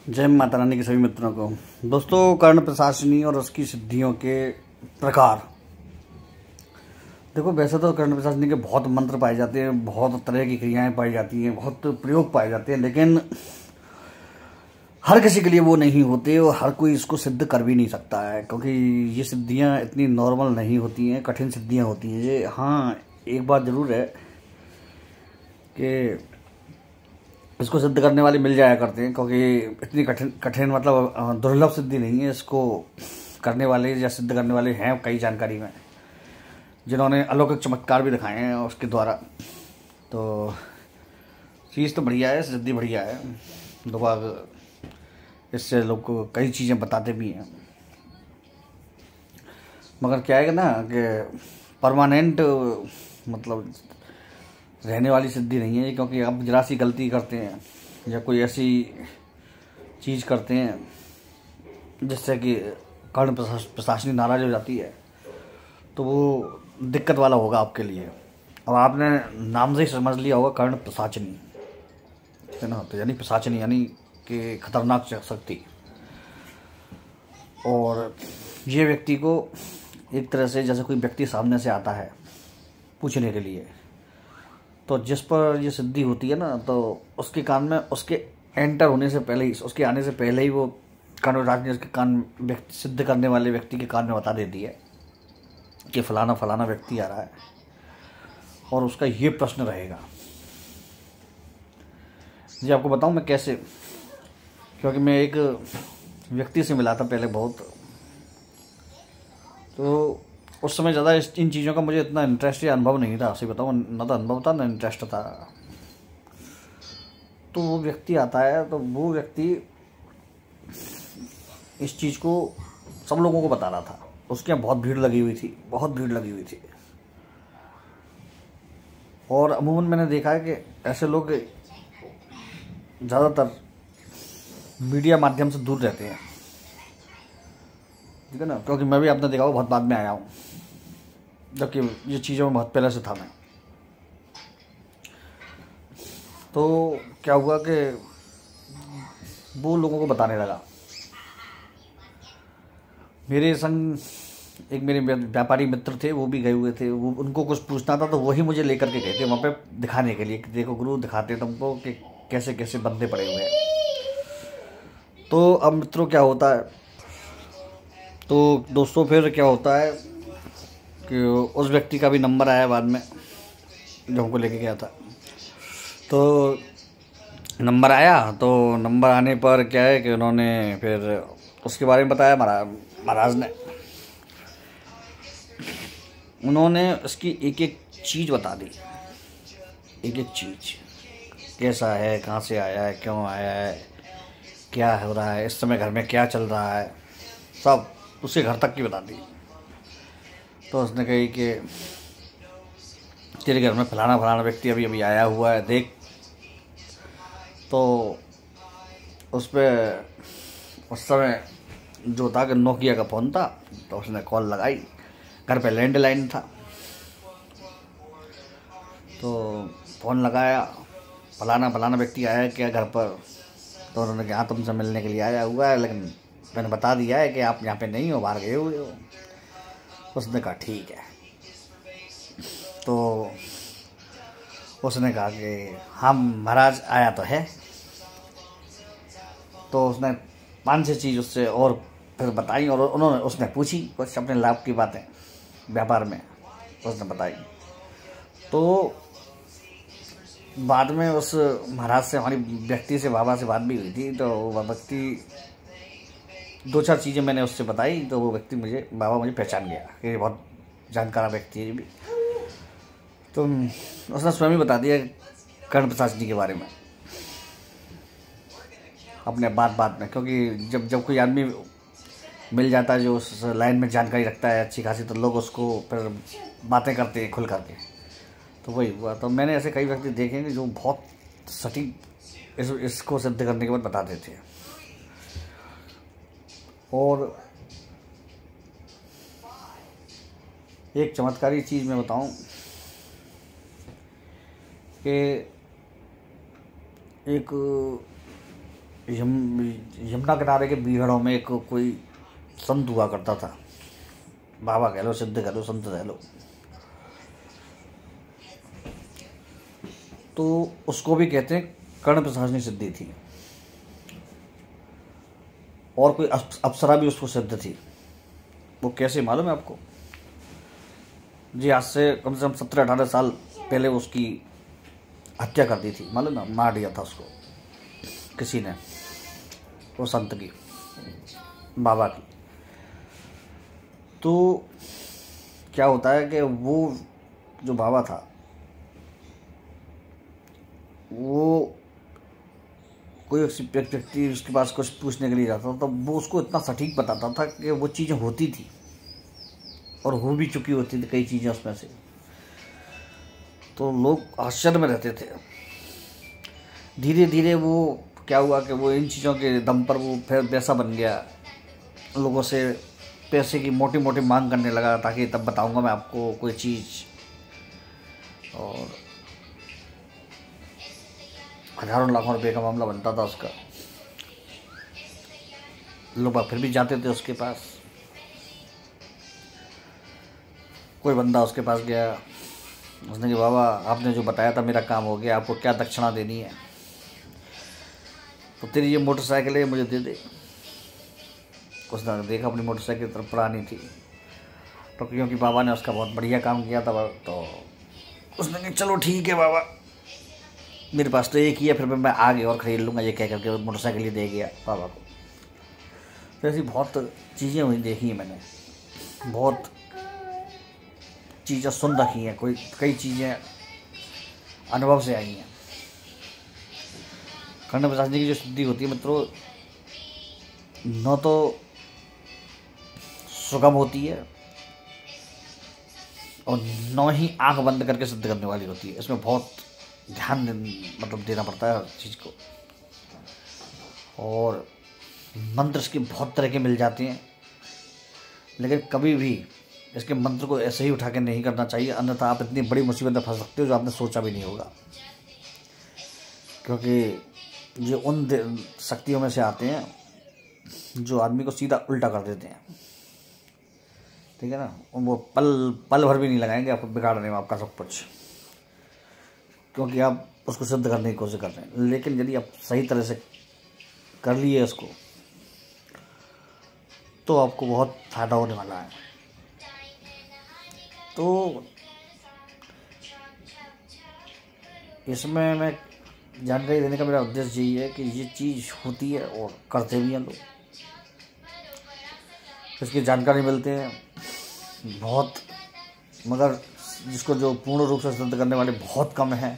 जय माता रानी के सभी मित्रों को। दोस्तों, कर्ण प्रशासनी और उसकी सिद्धियों के प्रकार। देखो, वैसे तो कर्ण प्रशासनी के बहुत मंत्र पाए जाते हैं, बहुत तरह की क्रियाएं पाई जाती हैं, बहुत प्रयोग पाए जाते हैं, लेकिन हर किसी के लिए वो नहीं होते और हर कोई इसको सिद्ध कर भी नहीं सकता है, क्योंकि ये सिद्धियां इतनी नॉर्मल नहीं होती हैं, कठिन सिद्धियां होती हैं ये। हाँ, एक बात ज़रूर है कि इसको सिद्ध करने वाले मिल जाया करते हैं, क्योंकि इतनी कठिन मतलब दुर्लभ सिद्धि नहीं है। इसको करने वाले या सिद्ध करने वाले हैं कई जानकारी में, जिन्होंने अलौकिक चमत्कार भी दिखाए हैं उसके द्वारा। तो चीज़ तो बढ़िया है, सिद्धि बढ़िया है। लोग इससे लोग को कई चीज़ें बताते भी हैं, मगर क्या है ना कि परमानेंट मतलब रहने वाली सिद्धि नहीं है, क्योंकि आप जरा सी गलती करते हैं या कोई ऐसी चीज़ करते हैं जिससे कि कर्ण प्रशासनी नाराज हो जाती है, तो वो दिक्कत वाला होगा आपके लिए। अब आपने नाम से ही समझ लिया होगा कर्ण प्रशासनी, है ना। तो यानी प्रशासनी यानी कि खतरनाक शक्ति। और ये व्यक्ति को एक तरह से जैसे कोई व्यक्ति सामने से आता है पूछने के लिए, तो जिस पर ये सिद्धि होती है ना, तो उसके कान में उसके एंटर होने से पहले ही, उसके आने से पहले ही वो कर्ण उसके कान सिद्ध करने वाले व्यक्ति के कान में बता देती है कि फलाना फलाना व्यक्ति आ रहा है और उसका ये प्रश्न रहेगा। जी आपको बताऊं मैं कैसे, क्योंकि मैं एक व्यक्ति से मिला था पहले बहुत, तो उस समय ज़्यादा इन चीज़ों का मुझे इतना इंटरेस्ट या अनुभव नहीं था। सही बताऊँ, ना तो अनुभव था ना इंटरेस्ट था। तो वो व्यक्ति आता है, तो वो व्यक्ति इस चीज़ को सब लोगों को बता रहा था। उसके यहाँ बहुत भीड़ लगी हुई थी, बहुत भीड़ लगी हुई थी। और अमूमन मैंने देखा है कि ऐसे लोग ज़्यादातर मीडिया माध्यम से दूर रहते हैं, ठीक है ना। क्योंकि मैं भी आपने देखा हो बहुत बाद में आया हूँ, जबकि ये चीज़ों में बहुत पहले से था मैं। तो क्या हुआ कि वो लोगों को बताने लगा। मेरे संग एक मेरे व्यापारी मित्र थे, वो भी गए हुए थे। वो उनको कुछ पूछना था, तो वही मुझे लेकर के गए थे वहाँ पे दिखाने के लिए कि देखो गुरु, दिखाते तुमको कि कैसे कैसे बंदे पड़े हुए हैं। तो अब मित्रों क्या होता है, तो दोस्तों फिर क्या होता है कि उस व्यक्ति का भी नंबर आया बाद में, जो हमको लेके गया था। तो नंबर आया, तो नंबर आने पर क्या है कि उन्होंने फिर उसके बारे में बताया महाराज ने। उन्होंने उसकी एक एक चीज़ बता दी, एक एक चीज़, कैसा है, कहाँ से आया है, क्यों आया है, क्या हो रहा है, इस समय घर में क्या चल रहा है, सब उसे घर तक की बता दी। तो उसने कही कि तेरे घर में फलाना फलाना व्यक्ति अभी अभी आया हुआ है, देख। तो उस पर उस समय जो था कि नोकिया का फ़ोन था, तो उसने कॉल लगाई। घर पे लैंडलाइन था, तो फ़ोन लगाया, फलाना फलाना व्यक्ति आया है क्या घर पर। तो उन्होंने कहा तुमसे मिलने के लिए आया हुआ है, लेकिन मैंने बता दिया है कि आप यहाँ पे नहीं हो, बाहर गए हुए हो। उसने कहा ठीक है। तो उसने कहा कि हाँ महाराज आया तो है। तो उसने 5-6 चीज़ उससे और फिर बताई, और उसने पूछी कुछ अपने लाभ की बातें व्यापार में उसने बताई। तो बाद में उस महाराज से, हमारी व्यक्ति से, बाबा से बात भी हुई थी। तो वह व्यक्ति 2-4 चीज़ें मैंने उससे बताई, तो वो व्यक्ति बाबा मुझे पहचान गया कि बहुत जानकार व्यक्ति है भी। तो उसने स्वयं ही बता दिया कर्ण प्रशासनी के बारे में अपने बात बात में। क्योंकि जब कोई आदमी मिल जाता है जो उस लाइन में जानकारी रखता है अच्छी खासी, तो लोग उसको फिर बातें करते हैं खुल करके। तो वही हुआ। तो मैंने ऐसे कई व्यक्ति देखे हैं जो बहुत सटीक इसको सिद्ध करने के बाद बताते थे। और एक चमत्कारी चीज़ मैं बताऊं कि यमुना किनारे के बीहड़ों में एक कोई संत हुआ करता था, बाबा कह लो, सिद्ध कह लो, संत कह लो। तो उसको भी कहते हैं कर्ण प्रसाशनी सिद्धि थी, और कोई अप्सरा भी उसको सिद्ध थी। वो कैसे मालूम है आपको? जी, आज से कम 17-18 साल पहले उसकी हत्या कर दी थी, मालूम है? मार दिया था उसको किसी ने, वो संत की, बाबा की। तो क्या होता है कि वो जो बाबा था वो कोई व्यक्ति उसके पास कुछ पूछने के लिए जाता था तो वो उसको इतना सटीक बताता था कि वो चीज़ें होती थी और हो भी चुकी होती थी कई चीज़ें उसमें से। तो लोग आश्चर्य में रहते थे। धीरे धीरे वो क्या हुआ कि वो इन चीज़ों के दम पर वो फिर पैसा बन गया, लोगों से पैसे की मोटी मोटी मांग करने लगा ताकि तब बताऊंगा मैं आपको कोई चीज़। और हजारों लाखों रुपए का मामला बनता था उसका। लोग फिर भी जाते थे उसके पास। कोई बंदा उसके पास गया, उसने कहा बाबा आपने जो बताया था मेरा काम हो गया, आपको क्या दक्षिणा देनी है? तो तेरी ये मोटरसाइकिल है मुझे दे दे। उसने देखा अपनी मोटरसाइकिल तरफ पुरानी थी, तो क्योंकि बाबा ने उसका बहुत बढ़िया काम किया था तो उसने कहा चलो ठीक है बाबा, मेरे पास तो एक ही है, फिर मैं आगे और ख़रीद लूँगा, ये कह करके मोटरसाइकिल ही दे गया बाबा को। तो ऐसी बहुत चीज़ें हुई देखी हैं मैंने, बहुत चीज़ें सुन रखी हैं, कई चीज़ें अनुभव से आई हैं। कर्ण प्रसाशनी की जो सिद्धि होती है मित्रों, न तो सुगम होती है और न ही आंख बंद करके सिद्ध करने वाली होती है। इसमें बहुत ध्यान देना पड़ता है हर चीज़ को। और मंत्र इसके बहुत तरह के मिल जाते हैं, लेकिन कभी भी इसके मंत्र को ऐसे ही उठा के नहीं करना चाहिए, अन्यथा आप इतनी बड़ी मुसीबत में फंस सकते हो जो आपने सोचा भी नहीं होगा। क्योंकि ये उन शक्तियों में से आते हैं जो आदमी को सीधा उल्टा कर देते हैं, ठीक है ना। वो पल भर भी नहीं लगाएंगे आपको बिगाड़ने में आपका सब कुछ, क्योंकि आप उसको सिद्ध करने की कोशिश कर रहे हैं। लेकिन यदि आप सही तरह से कर लिए इसको तो आपको बहुत फायदा होने वाला है। तो इसमें मैं जानकारी देने का मेरा उद्देश्य यही है कि ये चीज़ होती है और करते भी हैं लोग, इसकी जानकारी मिलते हैं बहुत, मगर जिसको जो पूर्ण रूप से सिद्ध करने वाले बहुत कम हैं।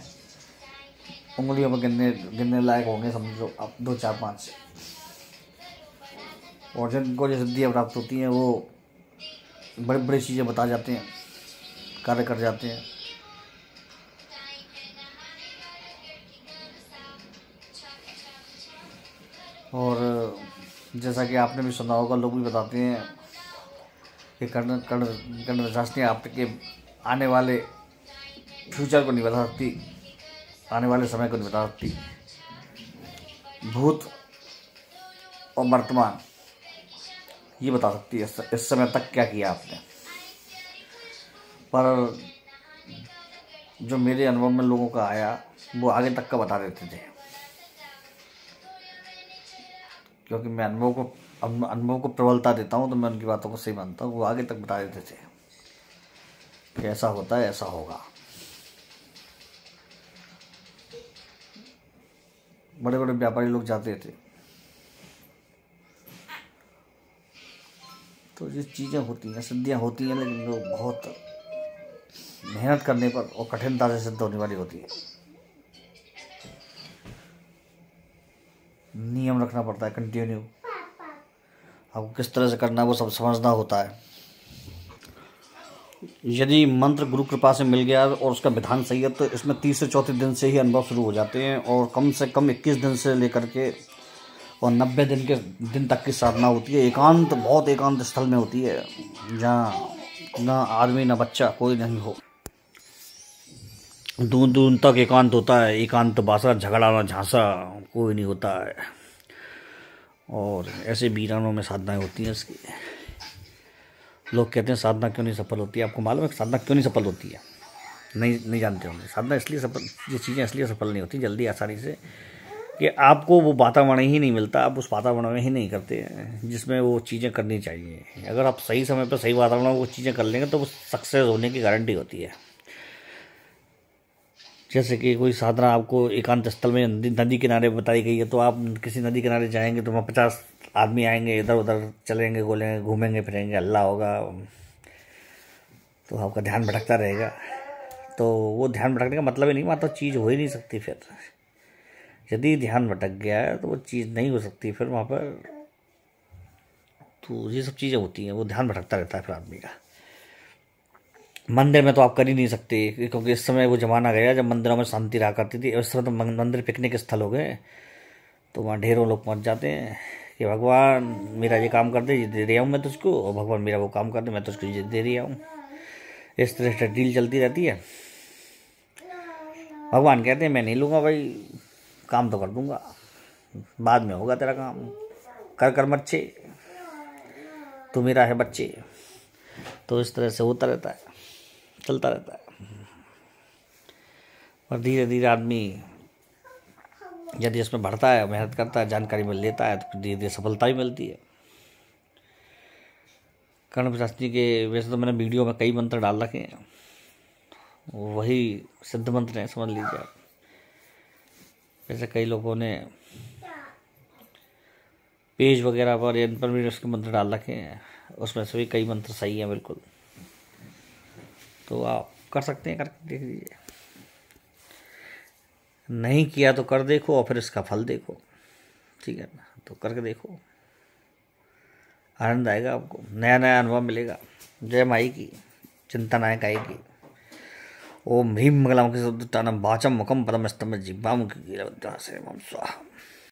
उंगलियों में गिनने लायक होंगे समझो आप 2-4-5। और जिनको जो सिद्धियाँ प्राप्त होती हैं वो बड़ी बड़ी चीज़ें बता जाते हैं, कार्य कर जाते हैं। और जैसा कि आपने भी सुना होगा, लोग भी बताते हैं कि कर्ण प्रसाशनी आपके आने वाले फ्यूचर को नहीं बता सकती, आने वाले समय को नहीं बता सकती, भूत और वर्तमान ये बता सकती है इस समय तक क्या किया आपने। पर जो मेरे अनुभव में लोगों का आया वो आगे तक का बता देते थे, क्योंकि मैं अनुभव को प्रबलता देता हूँ तो मैं उनकी बातों को सही मानता हूँ। वो आगे तक बता देते थे कि ऐसा होता है, ऐसा होगा। बड़े बड़े व्यापारी लोग जाते थे। तो ये चीज़ें होती हैं, सिद्धियाँ होती हैं, लेकिन लोग बहुत मेहनत करने पर और कठिनता से सिद्ध होने वाली होती है। नियम रखना पड़ता है कंटिन्यू, आपको किस तरह से करना है वो सब समझना होता है। यदि मंत्र गुरु कृपा से मिल गया और उसका विधान सही है तो इसमें 30 से 34 दिन से ही अनुभव शुरू हो जाते हैं, और कम से कम 21 दिन से लेकर के और 90 दिन तक की साधना होती है। एकांत, बहुत एकांत स्थल में होती है, जहाँ ना आदमी ना बच्चा कोई नहीं हो, दूर दूर तक एकांत होता है। एकांत बासा झगड़ा ना झांसा कोई नहीं होता है। और ऐसे वीरानों में साधनाएं होती हैं इसकी। लोग कहते हैं साधना क्यों नहीं सफल होती है। आपको मालूम है कि साधना क्यों नहीं सफल होती है? नहीं जानते होंगे। साधना इसलिए सफल, ये चीज़ें इसलिए सफल नहीं होती जल्दी आसानी से कि आपको वो वातावरण ही नहीं मिलता, आप उस वातावरण में ही नहीं करते जिसमें वो चीज़ें करनी चाहिए। अगर आप सही समय पर सही वातावरण में वो चीज़ें कर लेंगे तो वो सक्सेस होने की गारंटी होती है। जैसे कि कोई साधना आपको एकांत स्थल में नदी किनारे बताई गई है, तो आप किसी नदी किनारे जाएंगे तो वहाँ 50 आदमी आएंगे, इधर उधर चलेंगे, गोलेंगे, घूमेंगे फिरेंगे, हल्ला होगा, तो आपका ध्यान भटकता रहेगा। तो वो ध्यान भटकने का मतलब ही नहीं, वहाँ तो चीज़ हो ही नहीं सकती। फिर यदि ध्यान भटक गया है तो वो चीज़ नहीं हो सकती फिर वहाँ पर। तो ये सब चीज़ें होती हैं, वो ध्यान भटकता रहता है फिर आदमी का। मंदिर में तो आप कर ही नहीं सकते, क्योंकि इस समय वो ज़माना गया जब मंदिरों में शांति रहा करती थी। इस समय तो मंदिर पिकनिक स्थल हो गए, तो वहाँ ढेरों लोग पहुँच जाते हैं कि भगवान मेरा ये काम कर दे, ये दे रहा हूँ मैं तुझको, और भगवान मेरा वो काम कर दे, मैं तुझको ये दे रहा हूँ। इस तरह से डील चलती रहती है। भगवान कहते हैं मैं नहीं लूँगा भाई, काम तो कर दूँगा, बाद में होगा तेरा काम, कर मच्छे, तू मेरा है बच्चे। तो इस तरह से होता रहता है, चलता रहता है। और धीरे धीरे आदमी यदि इसमें बढ़ता है, मेहनत करता है, जानकारी मिल लेता है, तो धीरे धीरे सफलता भी मिलती है। कर्ण शास्त्री के वैसे तो मैंने वीडियो में कई मंत्र डाल रखे हैं, वही सिद्ध मंत्र हैं, समझ लीजिए आप। वैसे कई लोगों ने पेज वगैरह पर, इन पर भी उसके मंत्र डाल रखे हैं, उसमें से भी कई मंत्र सही हैं बिल्कुल। तो आप कर सकते हैं, करके देख लीजिए। नहीं किया तो कर देखो और फिर इसका फल देखो, ठीक है ना? तो करके देखो, आनंद आएगा आपको, नया नया अनुभव मिलेगा। जय माई की, चिंता नायक आएगी। ओम ह्रीं मंगलम के वाचम मुखम पदम स्तंभ जिह्वाम स्वाहा।